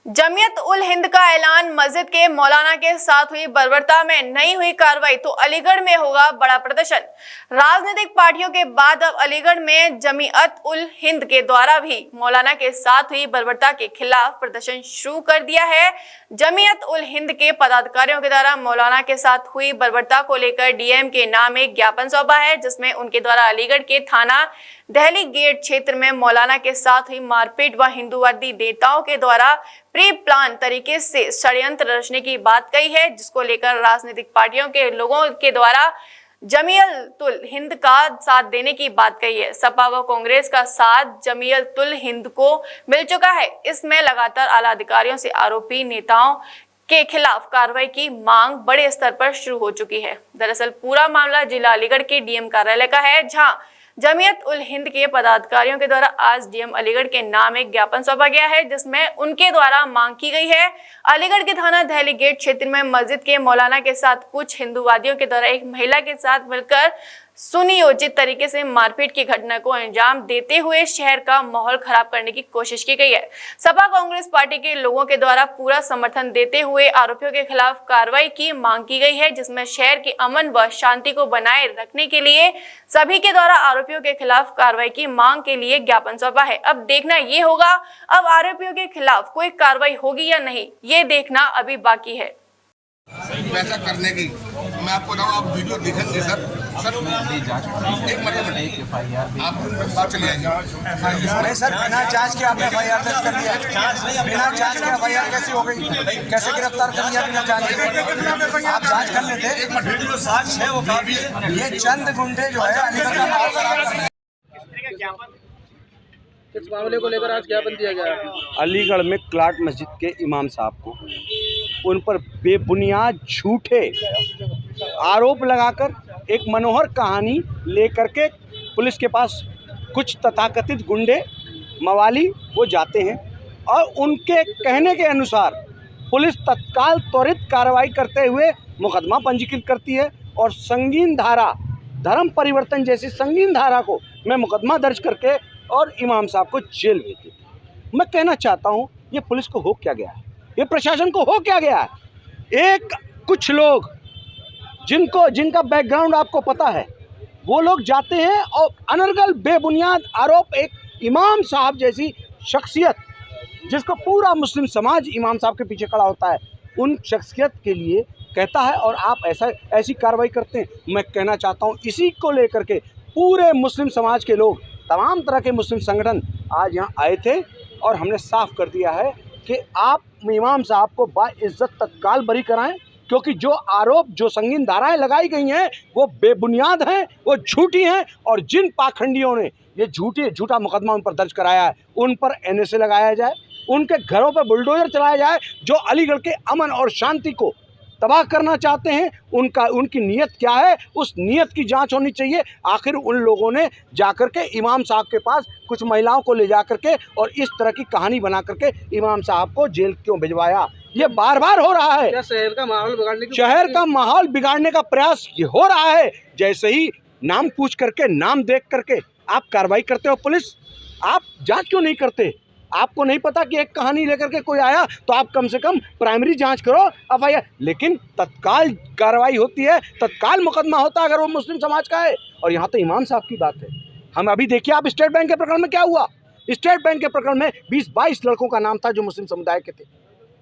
जमीयत उल हिंद का ऐलान, मस्जिद के मौलाना के साथ हुई बर्बरता में नहीं हुई कार्रवाई तो अलीगढ़ में होगा बड़ा प्रदर्शन। राजनीतिक पार्टियों के बाद अब अलीगढ़ में जमीयत उल हिंद के द्वारा भी मौलाना के साथ हुई बर्बरता के खिलाफ प्रदर्शन शुरू कर दिया है। जमीयत उल हिंद के पदाधिकारियों के द्वारा मौलाना के साथ हुई बर्बरता को लेकर डीएम के नाम एक ज्ञापन सौंपा है, जिसमें उनके द्वारा अलीगढ़ के थाना दहली गेट क्षेत्र में मौलाना के साथ हुई मारपीट व हिंदूवादी नेताओं के द्वारा प्री प्लान तरीके से षड्यंत्र रचने की बात कही है, जिसको लेकर राजनीतिक पार्टियों के लोगों के द्वारा जमीयत उल हिंद का साथ देने की बात कही है। सपा व कांग्रेस का साथ जमीयत उल हिंद को मिल चुका है। इसमें लगातार आला अधिकारियों से आरोपी नेताओं के खिलाफ कार्रवाई की मांग बड़े स्तर पर शुरू हो चुकी है। दरअसल पूरा मामला जिला अलीगढ़ के डीएम कार्यालय का है, जहां जमीयत उल हिंद के पदाधिकारियों के द्वारा आज डीएम अलीगढ़ के नाम एक ज्ञापन सौंपा गया है, जिसमें उनके द्वारा मांग की गई है अलीगढ़ के थाना दहली गेट क्षेत्र में मस्जिद के मौलाना के साथ कुछ हिंदूवादियों के द्वारा एक महिला के साथ मिलकर सुनियोजित तरीके से मारपीट की घटना को अंजाम देते हुए शहर का माहौल खराब करने की कोशिश की गई है। सपा कांग्रेस पार्टी के लोगों के द्वारा पूरा समर्थन देते हुए आरोपियों के खिलाफ कार्रवाई की मांग की गई है, जिसमें शहर की अमन व शांति को बनाए रखने के लिए सभी के द्वारा आरोपियों के खिलाफ कार्रवाई की मांग के लिए ज्ञापन सौंपा है। अब देखना ये होगा अब आरोपियों के खिलाफ कोई कार्रवाई होगी या नहीं, ये देखना अभी बाकी है। वैसा करने की मैं आपको बताऊं, आप वीडियो देखेंगे सर एक मतलब आप बात चलिए नहीं सर, बिना जांच के आपने एफआईआर दर्ज कर दिया। बिना जांच के एफआईआर कैसी हो गई? कैसे गिरफ्तार कर लिया बिना जांच के? आप जांच कर लेते। एक मिनट वीडियो साक्ष है वो काफी है। ये चंद गुंडे जो है अलीगढ़ का माहौल खराब कर रहे हैं। किस मामले को लेकर आज ज्ञापन दिया गया है? अलीगढ़ में क्लाट मस्जिद के इमाम साहब को उन पर बेबुनियाद झूठे आरोप लगाकर एक मनोहर कहानी लेकर के पुलिस के पास कुछ तथाकथित गुंडे मवाली वो जाते हैं और उनके कहने के अनुसार पुलिस तत्काल त्वरित कार्रवाई करते हुए मुकदमा पंजीकृत करती है और संगीन धारा, धर्म परिवर्तन जैसी संगीन धारा को मैं मुकदमा दर्ज करके और इमाम साहब को जेल भेज देती। मैं कहना चाहता हूँ, ये पुलिस को हो क्या गया है, ये प्रशासन को हो क्या गया है। एक कुछ लोग जिनका बैकग्राउंड आपको पता है, वो लोग जाते हैं और अनर्गल बेबुनियाद आरोप एक इमाम साहब जैसी शख्सियत, जिसको पूरा मुस्लिम समाज इमाम साहब के पीछे खड़ा होता है, उन शख्सियत के लिए कहता है और आप ऐसी कार्रवाई करते हैं। मैं कहना चाहता हूँ, इसी को लेकर के पूरे मुस्लिम समाज के लोग, तमाम तरह के मुस्लिम संगठन आज यहाँ आए थे और हमने साफ कर दिया है कि आप इमाम साहब को बाइज्जत तत्काल बरी कराएं, क्योंकि जो आरोप, जो संगीन धाराएं लगाई गई हैं वो बेबुनियाद हैं, वो झूठी हैं और जिन पाखंडियों ने ये झूठा मुकदमा उन पर दर्ज कराया है, उन पर एनएसए लगाया जाए, उनके घरों पर बुलडोजर चलाया जाए। जो अलीगढ़ के अमन और शांति को तबाह करना चाहते हैं, उनकी नीयत क्या है, उस नीयत की जांच होनी चाहिए। आखिर उन लोगों ने जाकर के इमाम साहब के पास कुछ महिलाओं को ले जाकर के और इस तरह की कहानी बना करके इमाम साहब को जेल क्यों भिजवाया? ये बार बार हो रहा है। क्या शहर का माहौल बिगाड़ने का प्रयास ये हो रहा है। जैसे ही नाम पूछ करके, नाम देख करके आप कार्रवाई करते हो, पुलिस आप जांच क्यों नहीं करते? आपको नहीं पता कि एक कहानी लेकर के कोई आया तो आप कम से कम प्राइमरी जांच करो, एफआईआर, लेकिन तत्काल कार्रवाई होती है, तत्काल मुकदमा होता है अगर वो मुस्लिम समाज का है। और यहाँ तो इमाम साहब की बात है। हम अभी देखिए, आप स्टेट बैंक के प्रकरण में क्या हुआ। स्टेट बैंक के प्रकरण में 20-22 लड़कों का नाम था जो मुस्लिम समुदाय के थे,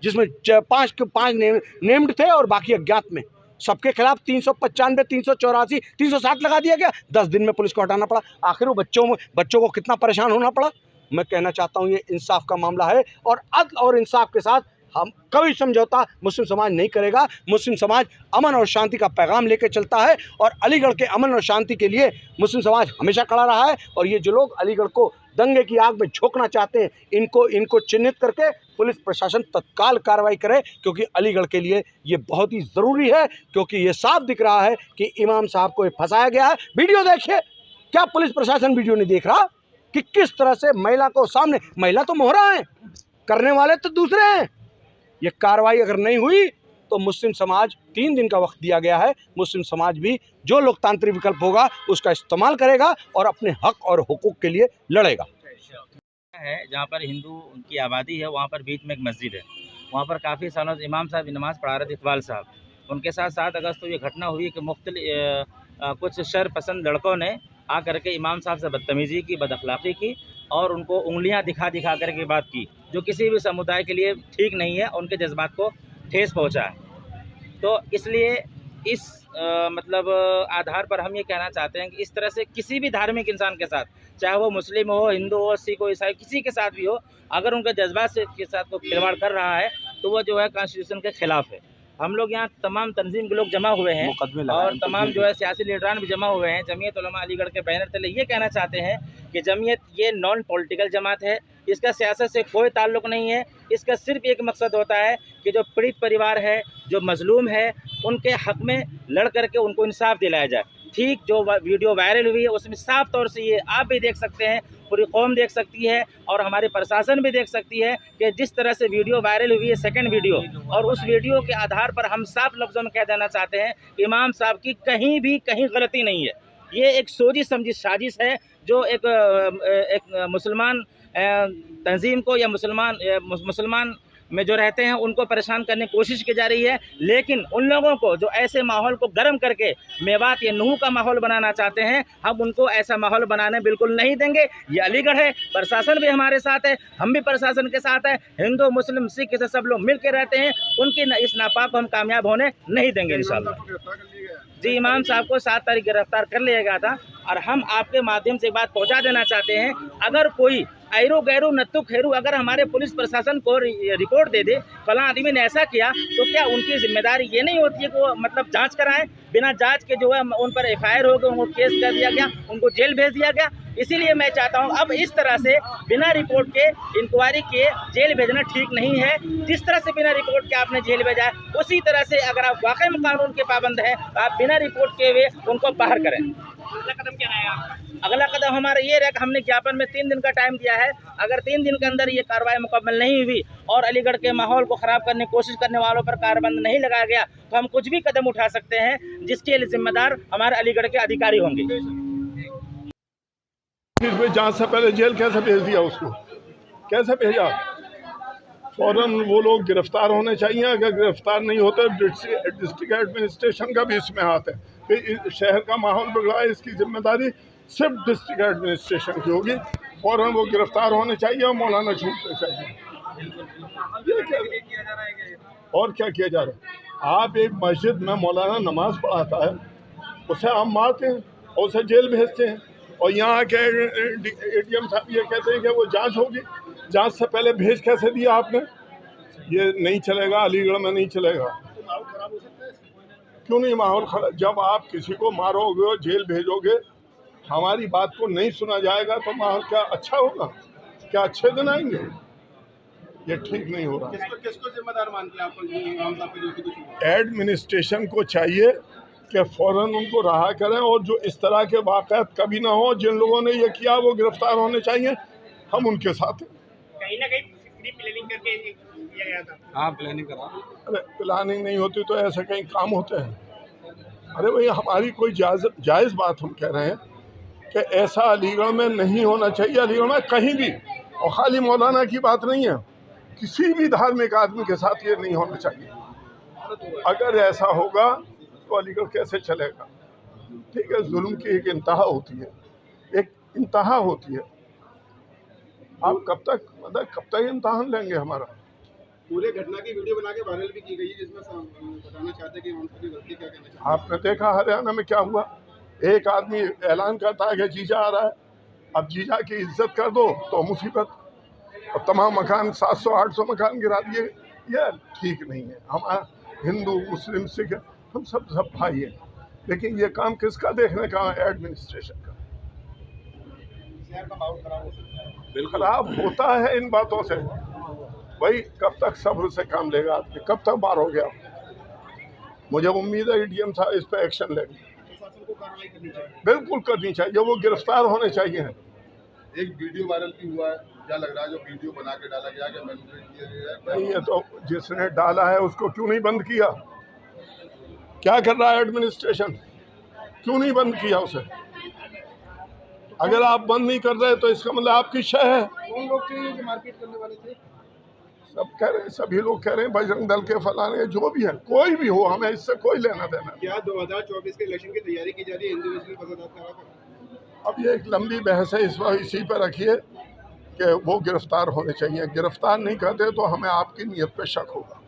जिसमें 5 नेम्ड थे और बाकी अज्ञात में। सबके खिलाफ 395, 384, 360 लगा दिया गया। 10 दिन में पुलिस को हटाना पड़ा। आखिर वो बच्चों को कितना परेशान होना पड़ा। मैं कहना चाहता हूँ, ये इंसाफ का मामला है और अदल और इंसाफ के साथ हम कभी समझौता मुस्लिम समाज नहीं करेगा। मुस्लिम समाज अमन और शांति का पैगाम लेकर चलता है और अलीगढ़ के अमन और शांति के लिए मुस्लिम समाज हमेशा खड़ा रहा है। और ये जो लोग अलीगढ़ को दंगे की आग में झोंकना चाहते हैं, इनको चिन्हित करके पुलिस प्रशासन तत्काल कार्रवाई करे, क्योंकि अलीगढ़ के लिए ये बहुत ही ज़रूरी है। क्योंकि ये साफ दिख रहा है कि इमाम साहब को फंसाया गया है। वीडियो देखिए, क्या पुलिस प्रशासन वीडियो नहीं देख रहा कि किस तरह से महिला को सामने, महिला तो मोहरा है, करने वाले तो दूसरे हैं। ये कार्रवाई अगर नहीं हुई तो मुस्लिम समाज, 3 दिन का वक्त दिया गया है, मुस्लिम समाज भी जो लोकतांत्रिक विकल्प होगा उसका इस्तेमाल करेगा और अपने हक और हुकूक के लिए लड़ेगा। है जहाँ पर हिंदू उनकी आबादी है, वहाँ पर बीच में एक मस्जिद है। वहाँ पर काफ़ी सालों से इमाम साहब नमाज़ पढ़ा रहे थे, इकबाल साहब। उनके साथ 7 अगस्त को ये घटना हुई कि कुछ शर पसंद लड़कों ने आकर के इमाम साहब से बदतमीज़ी की, बदअखलाक़ी की और उनको उंगलियां दिखा दिखा कर के बात की, जो किसी भी समुदाय के लिए ठीक नहीं है, उनके जज्बात को ठेस पहुँचा है। तो इसलिए इस मतलब आधार पर हम ये कहना चाहते हैं कि इस तरह से किसी भी धार्मिक इंसान के साथ, चाहे वो मुस्लिम हो, हिंदू हो, सिख हो, ईसाई, किसी के साथ भी हो, अगर उनके जज्बात से के साथ वो खिलवाड़ कर रहा है तो वो जो है कॉन्स्टिट्यूशन के खिलाफ है। हम लोग यहाँ तमाम तंजीम के लोग जमा हुए हैं और तमाम जो है सियासी लीडरान भी जमा हुए हैं। जमीयत उलमा अलीगढ़ के बैनर तले ये कहना चाहते हैं कि जमीयत ये नॉन पॉलिटिकल जमात है, इसका सियासत से कोई ताल्लुक़ नहीं है। इसका सिर्फ एक मकसद होता है कि जो पीड़ित परिवार है, जो मजलूम है, उनके हक़ में लड़ करके उनको इंसाफ दिलाया जाए। ठीक जो वीडियो वायरल हुई है उसमें साफ तौर से ये आप भी देख सकते हैं, पूरी कौम देख सकती है और हमारी प्रशासन भी देख सकती है कि जिस तरह से वीडियो वायरल हुई है, सेकंड वीडियो, और उस वीडियो के आधार पर हम साफ लफ्ज़ों में कह देना चाहते हैं इमाम साहब की कहीं गलती नहीं है। ये एक सोची समझी साजिश है जो एक मुसलमान तंजीम को या मुसलमान में जो रहते हैं उनको परेशान करने की कोशिश की जा रही है। लेकिन उन लोगों को जो ऐसे माहौल को गर्म करके मेवात या नूह का माहौल बनाना चाहते हैं, हम उनको ऐसा माहौल बनाने बिल्कुल नहीं देंगे। ये अलीगढ़ है, प्रशासन भी हमारे साथ है, हम भी प्रशासन के साथ है, हिंदू मुस्लिम सिख से सब लोग मिल के रहते हैं। उनकी इस नापाक को हम कामयाब होने नहीं देंगे इंशाल्लाह। जी, इमाम साहब को 7 तारीख गिरफ्तार कर लिया गया था और हम आपके माध्यम से एक बात पहुँचा देना चाहते हैं, अगर कोई ऐरू गैरू नत्तु खैरू अगर हमारे पुलिस प्रशासन को रिपोर्ट दे दे फलां आदमी ने ऐसा किया, तो क्या उनकी जिम्मेदारी ये नहीं होती है कि वो मतलब जांच कराएं? बिना जांच के जो है उन पर FIR हो गया, उनको केस कर दिया गया, उनको जेल भेज दिया गया। इसीलिए मैं चाहता हूं अब इस तरह से बिना रिपोर्ट के इंक्वायरी के जेल भेजना ठीक नहीं है। जिस तरह से बिना रिपोर्ट के आपने जेल भेजा है, उसी तरह से अगर आप वाकई में कानून के पाबंद हैं तो आप बिना रिपोर्ट के हुए उनको बाहर करें। अगला कदम क्या रहेगा? अगला कदम हमारा ये रहेगा, हमने ज्ञापन में 3 दिन का टाइम दिया है। अगर 3 दिन के अंदर ये कार्रवाई मुकम्मल नहीं हुई और अलीगढ़ के माहौल को ख़राब करने की कोशिश करने वालों पर कारबंद नहीं लगाया गया तो हम कुछ भी कदम उठा सकते हैं, जिसके लिए जिम्मेदार हमारे अलीगढ़ के अधिकारी होंगे। जांच से पहले जेल कैसे भेज दिया उसको? कैसे भेजा? फौरन वो लोग गिरफ्तार होने चाहिए। अगर गिरफ्तार नहीं होते डिस्ट्रिक्ट एडमिनिस्ट्रेशन का भी इसमें हाथ है। फिर शहर का माहौल बिगड़ा है, इसकी जिम्मेदारी सिर्फ डिस्ट्रिक्ट एडमिनिस्ट्रेशन की होगी। फौरन वो गिरफ्तार होने चाहिए और मौलाना छूटने चाहिए। ये क्या और क्या किया जा रहा है? आप एक मस्जिद में मौलाना नमाज पढ़ाता है, उसे हम मारते हैं और उसे जेल भेजते हैं, और यहाँ के ADM साहब ये कहते हैं कि वो जांच होगी। जांच से पहले भेज कैसे दिया आपने? ये नहीं चलेगा, अलीगढ़ में नहीं चलेगा। क्यों नहीं माहौल खराब? जब आप किसी को मारोगे और जेल भेजोगे, हमारी बात को नहीं सुना जाएगा तो माहौल क्या अच्छा होगा? क्या अच्छे दिन आएंगे? ये ठीक नहीं हो रहा। किसको जिम्मेदार मानते हैं आप? एडमिनिस्ट्रेशन को चाहिए कि फ़ौरन उनको रहा करें और जो इस तरह के वाक़यात कभी ना हो। जिन लोगों ने ये किया वो गिरफ्तार होने चाहिए। हम उनके साथ हैं। कहीं ना कहीं प्लानिंग करके किया गया था। हाँ, प्लानिंग करा। अरे प्लानिंग नहीं होती तो ऐसे कहीं काम होते हैं? अरे भाई, हमारी कोई जायज़ बात हम कह रहे हैं कि ऐसा अलीगढ़ में नहीं होना चाहिए। अलीगढ़ में कहीं भी, और खाली मौलाना की बात नहीं है, किसी भी धार्मिक आदमी के साथ ये नहीं होना चाहिए। अगर ऐसा होगा तो अलीगढ़ कैसे चलेगा? ठीक है, जुल्म की एक इंतहा होती है, एक इंतहा होती है। आप कब तक इम्तहान लेंगे हमारा? पूरे घटना की वीडियो बना के वायरल भी की गई है, जिसमें बताना चाहते हैं कि उनकी गलती क्या कहना चाहते हैं। आपने देखा हरियाणा में क्या हुआ? एक आदमी ऐलान करता है कि जीजा आ रहा है, अब जीजा की इज्जत कर दो तो मुसीबत, और तमाम मकान 700-800 मकान गिरा दिए। यह ठीक नहीं है। हम हिंदू मुस्लिम सिख हम सब भाई हैं, लेकिन ये काम किसका देखने का? एडमिनिस्ट्रेशन का। शहर का माहौल खराब हो सकता है। बिल्कुल खराब होता है इन बातों से। भाई, कब तक सब्र से काम लेगा आदमी? कब तक मारोगे आप? मुझे उम्मीद है ADM साहब इस पर एक्शन लेंगे। प्रशासन को कार्रवाई करनी चाहिए। बिल्कुल करनी चाहिए, वो गिरफ्तार होने चाहिए। एक वीडियो वायरल भी हुआ है, क्या लग रहा है जो वीडियो बना के डाला गया कि मैनिपुलेट किया गया है? नहीं, ये तो जिसने डाला है उसको क्यों नहीं बंद किया? क्या कर रहा है एडमिनिस्ट्रेशन? क्यों नहीं बंद किया उसे? अगर आप बंद नहीं कर रहे तो इसका मतलब आपकी शय है। कौन लोग थे ये जो मारपीट करने वाले थे? सब कह रहे हैं, सभी लोग कह रहे हैं बजरंग दल के फलाने, जो भी है, कोई भी हो, हमें इससे कोई लेना देना नहीं। क्या 2024 के इलेक्शन की तैयारी की जा रही है हिंदू मुस्लिम फसादात कराकर? अब ये एक लंबी बहस है, इस वक्त इसी पर रखिए कि वो गिरफ्तार होने चाहिए। गिरफ्तार नहीं करते तो हमें आपकी नीयत पे शक होगा।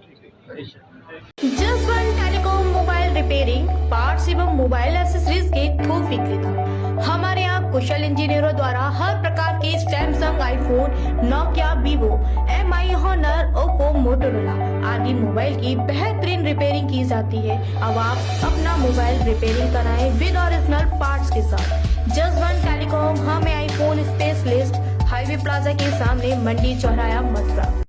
Jaswant telecom mobile repairing, parts एवं मोबाइल एक्सेसरीज के थोक विक्रेता। हमारे यहाँ कुशल इंजीनियरों द्वारा हर प्रकार के Samsung, iPhone, Nokia, Vivo, MI, Honor, Oppo, Motorola आदि मोबाइल की बेहतरीन रिपेयरिंग की जाती है। अब आप अपना मोबाइल रिपेयरिंग कराएं विद ओरिजिनल पार्ट्स के साथ। जसवंत टेलीकॉम, हमें आईफोन स्पेशलिस्ट, हाईवे प्लाजा के सामने, मंडी चौराया, मथुरा।